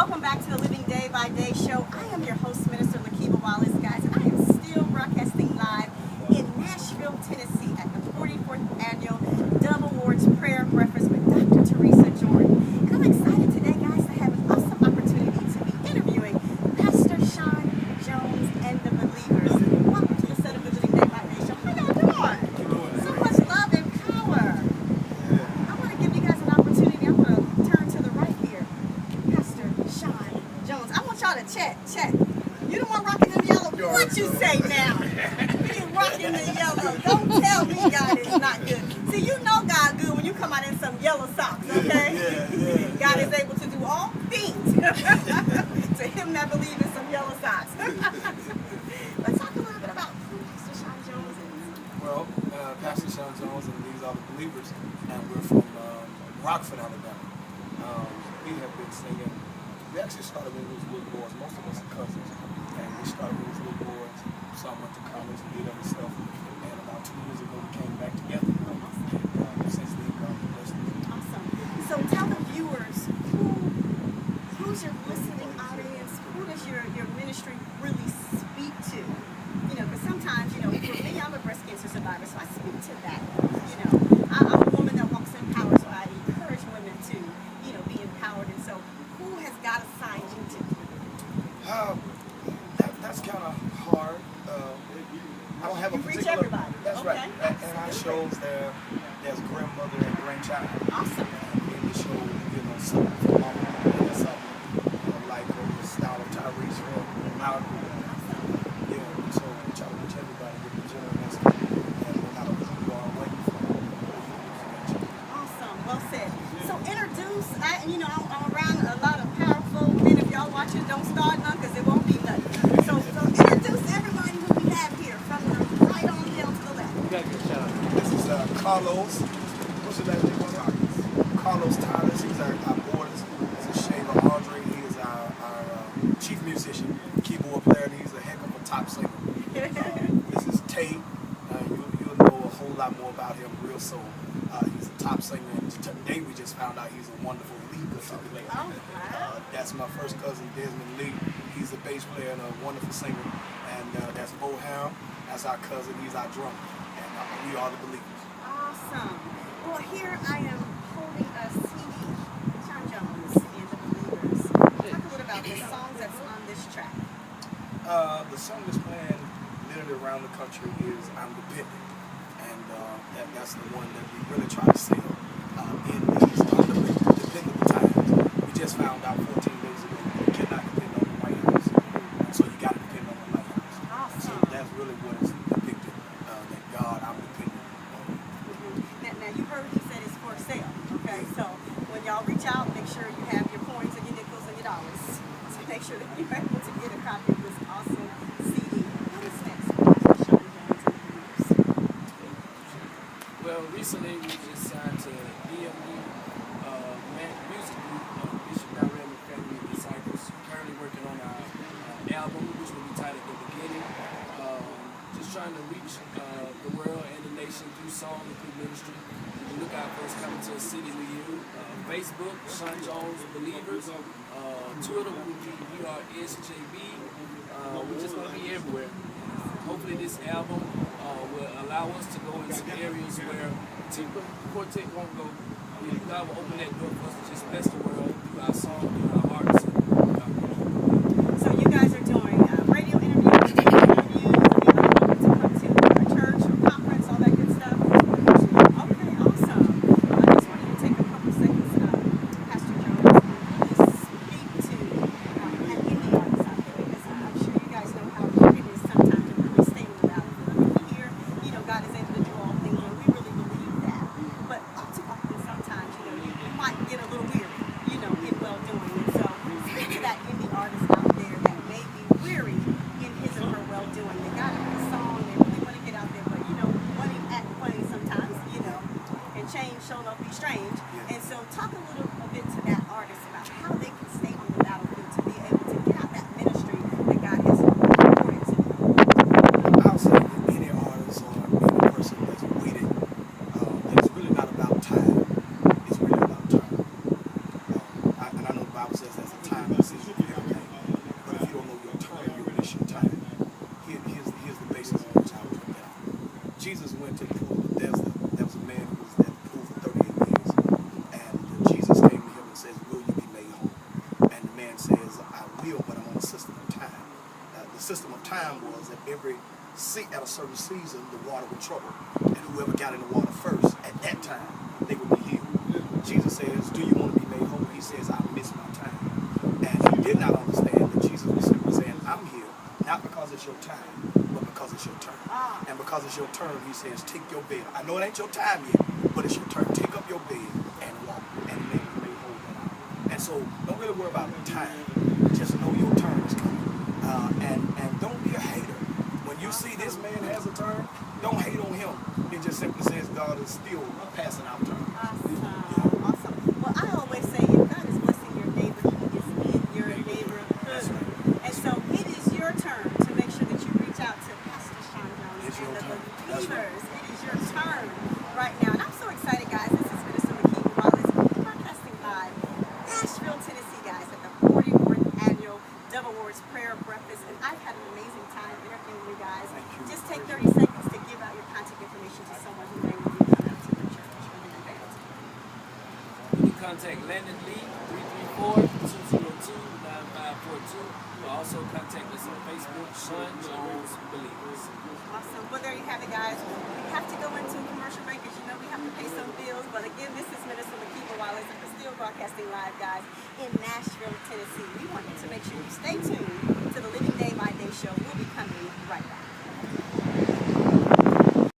Welcome back to the Living Day by Day show. I am your host, Minister Lakiva Wallace, guys, and I am still broadcasting live in Nashville, Tennessee at the 44th Annual Dove Awards Prayer Breakfast with Dr. Teresa Jordan. And I'm excited today, guys, to have an awesome opportunity to be interviewing Pastor Sean Jones and the Believers. Welcome to the set of the Living Day by Day show. How y'all doing? So much love and power. I want to give you guys an opportunity. I'm going to turn to the right here. Pastor Sean Jones. I want y'all to check. You the one rocking the yellow. What you say now? You rocking the yellow. Don't tell me God is not good. See, you know God good when you come out in some yellow socks, okay? Yeah. God is able to do all things to him that believe in some yellow socks. Let's talk a little bit about who Pastor Sean Jones is. Well, Pastor Sean Jones and these are the Believers, and we're from Rockford, Alabama. We have been singing. We actually started when we was little boys. Most of us are cousins, and we started when we was little boys. Some went to college and did other stuff, and about 2 years ago we came back together. Since then, God blessed us. Awesome. So tell the viewers who's your listening audience. Who does your ministry really speak to? You know, because sometimes, you know, for me, I'm a breast cancer survivor, so I speak to that. You know, I'm a woman that walks in power, so I encourage women to, you know, be empowered. And so, who has God assigned you to? That's kind of hard. I don't have a particular. Reach everybody. That's okay. right. And our shows there's grandmother and grandchild. Awesome. And in the show, you know, something for mama and something like the style of Tyrese from our group. Yeah. And so we try to reach everybody with the general message, and no matter who you are, where you from. Awesome. Well said. So introduce. You know, I'm around a lot of powerful men. If y'all watching, don't start none because it won't be nothing. So introduce everybody who we have here from the right on down to the left. This is Carlos. What's your last name? Carlos Tyler. He's our boarders. This is Shayla Andre. He is our chief musician, keyboard player, and he's a heck of a top singer. This is Tate. You'll know a whole lot more about him real soon. He's a top singer, and today we just found out he's a wonderful lead guitar player. Oh, wow. That's my first cousin, Desmond Lee. He's a bass player and a wonderful singer. And that's Bo Ham. That's our cousin. He's our drummer. And we are the Believers. Awesome. Well, here I am holding a CD, Sean Jones and the Believers. Talk a little about the songs that's on this track. The song that's playing literally around the country is I'm Dependent. And that's the one that we really try to sell in these undependable times. We just found out 14 days ago you cannot depend on the White House. And so you got to depend on the White House. Awesome. So that's really what is depicted, that God, I'm dependent on. Now you heard he said it's for sale. Okay, so when y'all reach out, make sure you have your coins and your nickels and your dollars. So make sure that you're able to get a copy of this awesome CD. What is next? Sean Jones and the Believers. Well, recently we just signed to DA4 music group, Bishop Darrell and Family Disciples. Currently working on our album, which will be titled The Beginning. Just trying to reach the world and the nation through song and through ministry. You look out for us coming to a city near you. Facebook, Sean Jones Believers. Twitter will be BRSJB. We're just going to be everywhere. Hopefully this album will allow us to go in some areas where typical quartet won't go. God will open that door for us to just bless the world through our song, through our hearts. So you guys are doing radio interviews, TV interviews, to come to a church or conference, all that good stuff? Okay, awesome. I just want you to take a couple seconds, Pastor Jones, and speak to any artists out there, because I'm sure you guys know how hard it is sometimes to really stay in the valley. We hear, you know, God is able to do all things, and we really believe that. But too often, sometimes, you know, you might get a little weary, you know, in well doing. system of time was that at a certain season, the water would trouble. And whoever got in the water first, at that time, they would be healed. Jesus says, do you want to be made whole? He says, I missed my time. And he did not understand that Jesus was simply saying, I'm here, not because it's your time, but because it's your turn. And because it's your turn, he says, take your bed. I know it ain't your time yet, but it's your turn. Take up your bed and walk, and make whole that out. And so, don't really worry about time. Just know your turn is coming. And don't be a hater. When you see this man has a turn, don't hate on him. It just simply says God is still passing out turns. Awesome. Well, I always say if God is blessing your neighbor, he is in your neighborhood. That's right. And so it is your turn to make sure that you reach out to Pastor Sean Jones It's your and the turn. believers. Right. It is your turn right now. And I'm so excited, guys. This is Minister Lakeith Wallace broadcasting live, Nashville, Tennessee, guys, at the 44th Annual Dove Awards Prayer Breakfast. And I've had an amazing time interviewing you guys. Thank you. Just take 30 seconds to give out your contact information to someone who may want to come out to the church or the event. You can contact Landon Lee, 334-202-9542. You can also contact us on Facebook, Sean Jones Believers. Awesome. Well, there you have it, guys. We have to go into a commercial break because you know we have to pay some bills. But again, this is Minister Lakeith Wallace, and we're still broadcasting live, guys, in Nashville, Tennessee. We want you to make sure you stay tuned to the Living Day by Day show. We'll be coming right back.